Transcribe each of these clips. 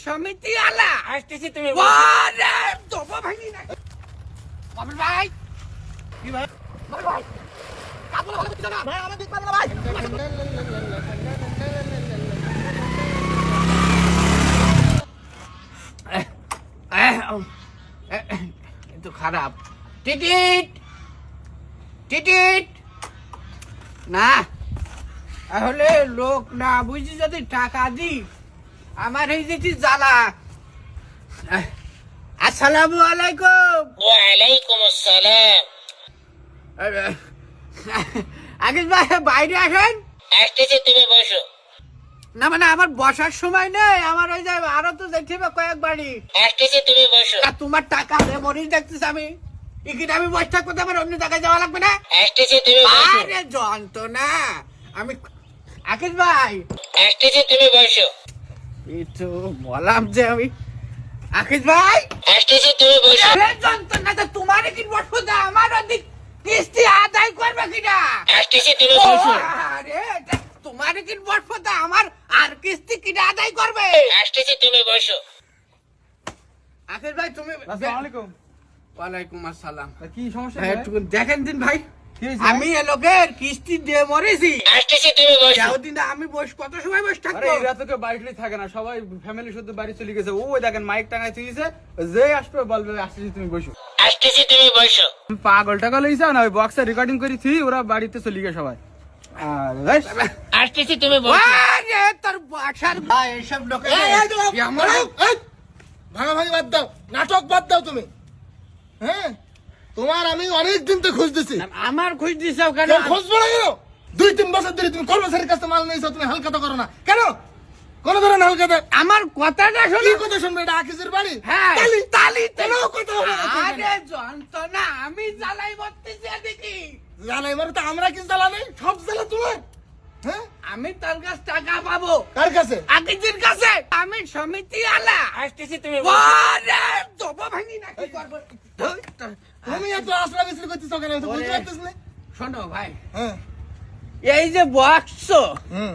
সমিতি আলা আসতেছি তুমি ওরে তোবা ভাই না বাবুল ভাই কি ভাই বাবুল ভাই কাপড় ভালো কিছু না ভাই আমি দিক পারবো না ভাই কিন্তু খারাপ টিটিট টিটিট না তাহলে লোক না বুঝি যদি টাকা দি আমার এই যেটি জ্বালা আসসালামু আলাইকুম ওয়ালাইকুম আসসালাম আগে ভাই বাইরে আসেন আসতেছি তুমি বসো না মানে আমার বসার সময় নেই আমার ওই যে আরো তো দেখতে হবে কয়েকবারই আসতেছি তুমি বসো আর তোমার টাকা রে মরিস দেখছিস আমি এখানে আমি বসে থাকবো তো আমার অন্য টাকা যাওয়া লাগবে না আসতেছি তুমি বসো আরে যন্ত্রণা আমি আকিস ভাই আসতেছি তুমি বসো এই তো বললাম যে আমি আকিস ভাই আসতেছি তুমি বসো আরে যন্ত্রণা তো তোমার কি বসবো না আমার অধিক কিস্তি আদায় করবে কিনা আসতেছি তুমি ও, বসো আরে এটা তোমার কি বসবো না আমার আর কিস্তি কিনা আদায় করবে আসতেছি তুমি বসো আকিস ভাই তুমি আসসালামু আলাইকুম। ওয়ালাইকুম আসসালাম কি সমস্যা হ্যাঁ, ভাই? একটু দেখেন দিন ভাই কি হয়েছে আমি এ লোকের কিস্তি দিয়ে মরেছি আসতেছি তুমি বসো দিন আমি বস কত সময় বসে আরে থাকবো এরা তো কেউ বাড়িতে থাকে না, সবাই ফ্যামিলি শুধু বাড়ি চলে গেছে। ওই দেখেন মাইক টাঙাই তুইছে, যে আসবে বলবে আসতেছি তুমি বসো। আসতেছি তুমি বসো তুমি পাগল টাগল হইছো না? ওই বক্সে রেকর্ডিং করেছি, ওরা বাড়িতে চলে গেছে সবাই। আর বেশ, আসতেছি তুমি বসো আরে তোর বাসার ভাই এসব লোকের ভাগাভাগি বাদ দাও, নাটক বাদ দাও তুমি। হ্যাঁ, তোমার আমি অনেক দিন তো খুঁজতেছি। আমার খুঁজ দিছাও কেন কেউ খুঁজবো না কেন? 2-3 বছর ধরে তুমি কর্মচারীর কাছে মাল নিয়েছো, তুমি হালকাতা করো না কেন? কোন ধরনের হালকাতা? আমার কথাটা কি শোনো কথা শুনবে? এটা আকিজের বাড়ি। হ্যাঁ তালি তালি কোনো কথা হবে না তো এখানে। আরে যন্ত্রণা আমি জ্বালাই বলতেছি দেখি জ্বালাই মারে তো আমরা কি জ্বালা নেই? সব জ্বালা তোমার। হ্যাঁ, আমি তার কাছে টাকা পাবো কার কাছে? আগের কাছে আমি সমিতি আলা আসতেছি তুমি বসো ওরে তোবা ভাঙি না কি করব তুমি এত আসলা বিসরি করতেছো কেন? আমি তো বুঝতে পারতেছি না। শোনো ভাই হ্যাঁ, এই যে বক্স হুম,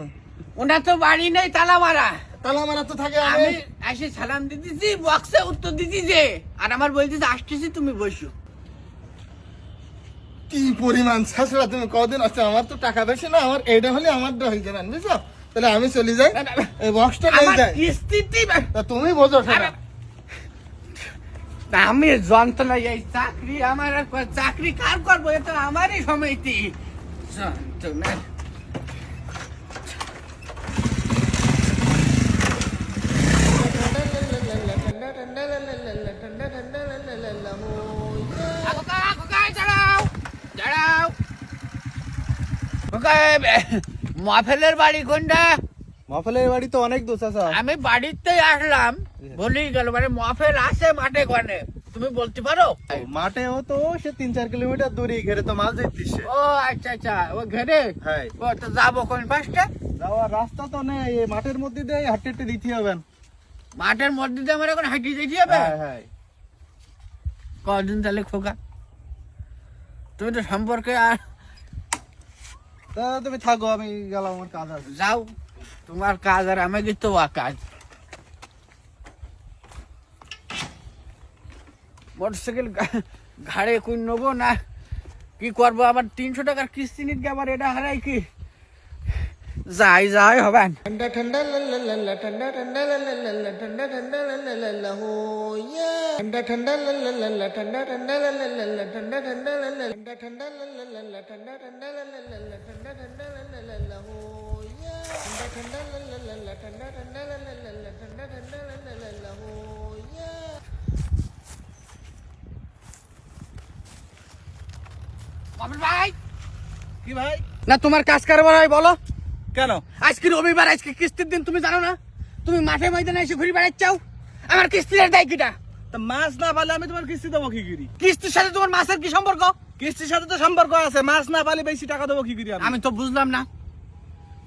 ওনার তো বাড়ি নেই তালা মারা তালা মারা তো থাকে। আমি এসে সালাম দিতেছি বক্সে উত্তর দিতেছি যে আর আমার বলতেছে আসতেছি তুমি বসো কি পরিমাণ ছাড়া তুমি কদিন আছে? আমার তো টাকা বেশি না, আমার এইটা হলে আমার হয়ে যাবেন, বুঝছো? তাহলে আমি চলে যাই, এই বক্সটা নিয়ে আমার যাই। কিস্তিতে তা তুমি বোঝো সেটা। আমি যন্ত্রণা এই চাকরি আমার আর চাকরি কার করবো এ তো আমারই সমিতি যন্ত্রণা মফেলের বাড়ি কোনটা? মফলের বাড়ি তো অনেক দূর আছে। আমি বাড়িতে আসলাম বলেই গেল মানে মফেল আছে মাঠে কোনে তুমি বলতে পারো? মাঠে ও তো সে 3-4 কিলোমিটার দূরে, ঘেরে তো মাছ দিচ্ছে। ও আচ্ছা আচ্ছা ও ঘেরে হ্যাঁ, ও তো যাবো কোন পাশটা? যাওয়ার রাস্তা তো নেই, এই মাঠের মধ্যে দিয়ে হাঁটতে হাঁটতে দিতে হবে। মাঠের মধ্যে দিয়ে আমার এখন হাঁটিয়ে যেতে হবে? হ্যাঁ হ্যাঁ, কদিন তাহলে খোকা তুমি তো সম্পর্কে আর তা তুমি থাকো, আমি গেলাম, আমার কাজ আছে। যাও তোমার কাজ আর আমাকে তো কাজ মোটরসাইকেল ঘাড়ে কুই নেবো না কি করবো আবার 300 টাকার কিস্তি নিতে আবার এটা হারাই কি যাই যাই হবে ঠান্ডা ঠান্ডা লাল্লা ঠান্ডা ঠান্ডা লাল্লা ঠান্ডা ঠান্ডা লাল্লা হো ইয়া ঠান্ডা ঠান্ডা লাল্লা ঠান্ডা ঠান্ডা লাল্লা ঠান্ডা ঠান্ডা লাল্লা ঠান্ডা ঠান্ডা লাল্লা ঠান্ডা ঠান্ডা লাল্লা ঠান্ডা ঠান্ডা লাল্লা হো ইয়া ঠান্ডা ঠান্ডা লাল্লা ঠান্ডা ঠান্ডা লাল্লা ঠান্ডা ঠান্ডা লাল্লা হো ইয়া। ভাই কি ভাই? না তোমার কাজ কারবার হয় বলো? কেন? আজকে রবিবার আজকে কিস্তির দিন তুমি জানো না? তুমি মাঠে ময়দানে এসে ঘুরে বেড়াচ্ছাও আমার কিস্তির দায় কিটা? তা মাছ না পালে আমি তোমার কিস্তি দেবো কি করি? কিস্তির সাথে তোমার মাছের কি সম্পর্ক? কিস্তির সাথে তো সম্পর্ক আছে, মাছ না পালে বেশি টাকা দেবো কি করি? আমি তো বুঝলাম না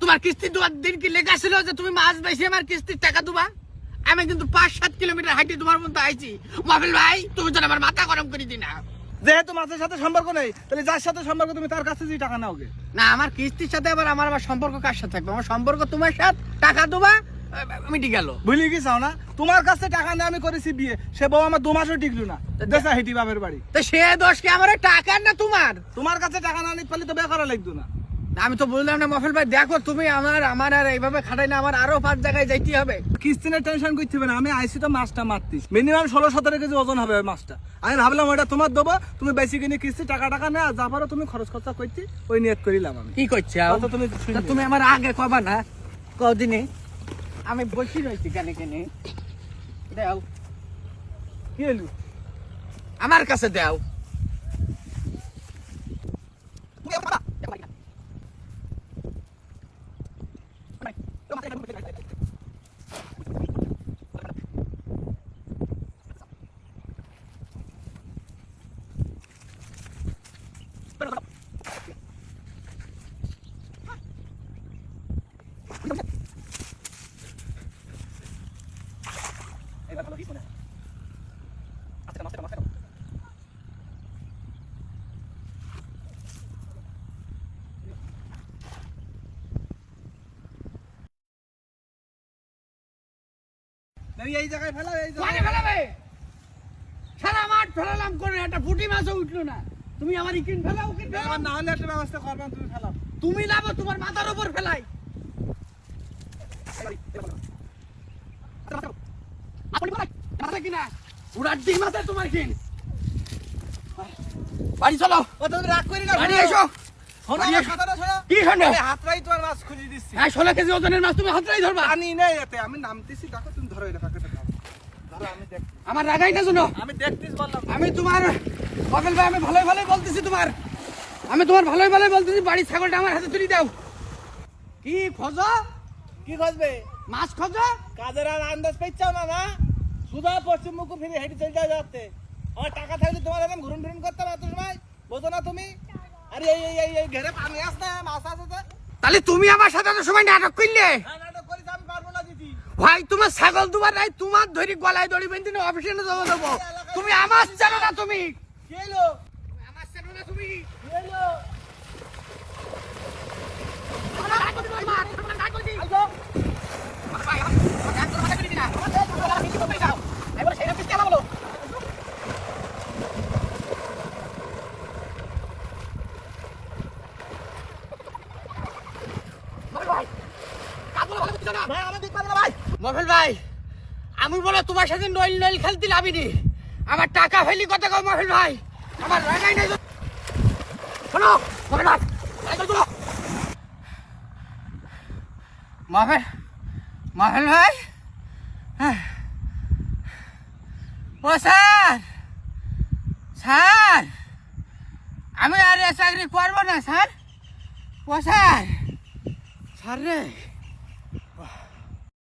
তোমার কিস্তি দেওয়ার দিন কি লেখা ছিল যে তুমি মাছ বেশি আমার কিস্তির টাকা দেবা? আমি কিন্তু 5-7 কিলোমিটার হাঁটি তোমার মধ্যে আইছি মফিল ভাই তুমি তো আমার মাথা গরম করে দি না। যেহেতু মাছের সাথে সম্পর্ক নেই, তাহলে যার সাথে সম্পর্ক তুমি তার কাছে যে টাকা নাও গে। না আমার কিস্তির সাথে আবার আমার সম্পর্ক কার সাথে থাকবে? আমার সম্পর্ক তোমার সাথে টাকা দেবা মিটি গেল। ভুলে গেছাও না, তোমার কাছে টাকা নিয়ে আমি করেছি বিয়ে, সে বউ আমার 2 মাসও টিকলো না, দেশা হেঁটি বাপের বাড়ি। তো সে দোষ কি আমার টাকার না তোমার? তোমার কাছে টাকা না নিতে পারলে তো বিয়ে করা লাগতো না। আমি তো বললাম না মফেল ভাই, দেখো তুমি আমার আর এইভাবে খাটাই না, আমার আরো 5 জায়গায় যাইতে হবে। কিস্তিনের টেনশন করতে হবে না, আমি আইসি তো মাছটা মারতিস, মিনিমাম 16-17 কেজি ওজন হবে ওই মাছটা। আমি ভাবলাম ওইটা তোমার দেবো, তুমি বেশি কিনে কিস্তি টাকা না, যা পারো তুমি খরচ খরচা করছি, ওই নিয়ত করিলাম আমি। কি করছে তো তুমি শুনবে। তুমি আমার আগে কবা না, কদিনে আমি বসি রয়েছি কেনে কেনে। দাও, কি এলু আমার কাছে দাও। এই জায়গায় ফেলা, এই মানে ফেলাবে, সারা মাঠ ফেলালাম করে একটা পুঁটি মাছও উঠলো না। তুমি আমার ইকিন ফেলাও, উকিন ফেলাও, না হলে একটা ব্যবস্থা করবেন, তুমি ফেলাও। তুমি লাভ তোমার মাথার উপর ফেলাই। কিনা উড়ার ডিম আছে তোমার কিন। বাড়ি চলো, ও তুমি রাগ করি না, বাড়ি এসো। শোনো বাড়ি আমার এসো। কথাটা শোনো। কি শোনো? আরে হাতরাই তোমার মাছ খুঁজে দিচ্ছি। হ্যাঁ 16 কেজি ওজনের মাছ তুমি হাতটাই ধরবা। পানি নেই এতে, আমি নামতেছি, দেখো তুমি ধরো এটা পাকেটে ধরো। ধরো আমি দেখছি, আমার রাগাই না শুনো, আমি দেখতেছি বললাম। আমি তোমার কপিল ভাই, আমি ভালোই ভালোই বলতেছি তোমার, আমি তোমার ভালোই ভালোই বলতেছি, বাড়ির ছাগলটা আমার হাতে তুলে দাও। কি খোঁজো? কি খোঁজবে? মাছ খোঁজো? কাজের আর আন্দাজ পাইছাও না না, সুদা পশ্চিম মুখ ফিরে হেঁটে চলে যাও যাতে। আমার টাকা থাকলে তোমার এরকম ঘুরুন ঘুরুন করতে পারো সময়, বোঝো না তুমি? আরে এই ঘেরে পানি আস না, মাছ আছে তো। তাহলে তুমি আমার সাথে এত সময় নাটক করলে? হ্যাঁ নাটক করিস, আমি পারবো না দিদি। ভাই তোমার ছাগল তোমার নাই, তোমার ধরি গলায় দড়ি বেঁধে নিয়ে অফিসে নিয়ে যাবো দেবো। তুমি আমার জানো না, তুমি কি এলো? আমার জানো না, তুমি কি এলো? মফেল ভাই, আমি বলো তোমার সাথে নইল নইল খেলতে লাভিনি, আমার টাকা ফেলি কথা কও মফেল ভাই, আমার রাগাই নাই। শোনো মফেল ভাই, সাইকেল তুলো। মফেল ভাই, হ্যাঁ। ও স্যার, স্যার আমি আর এ চাকরি করবো না স্যার। ও স্যার, স্যার রে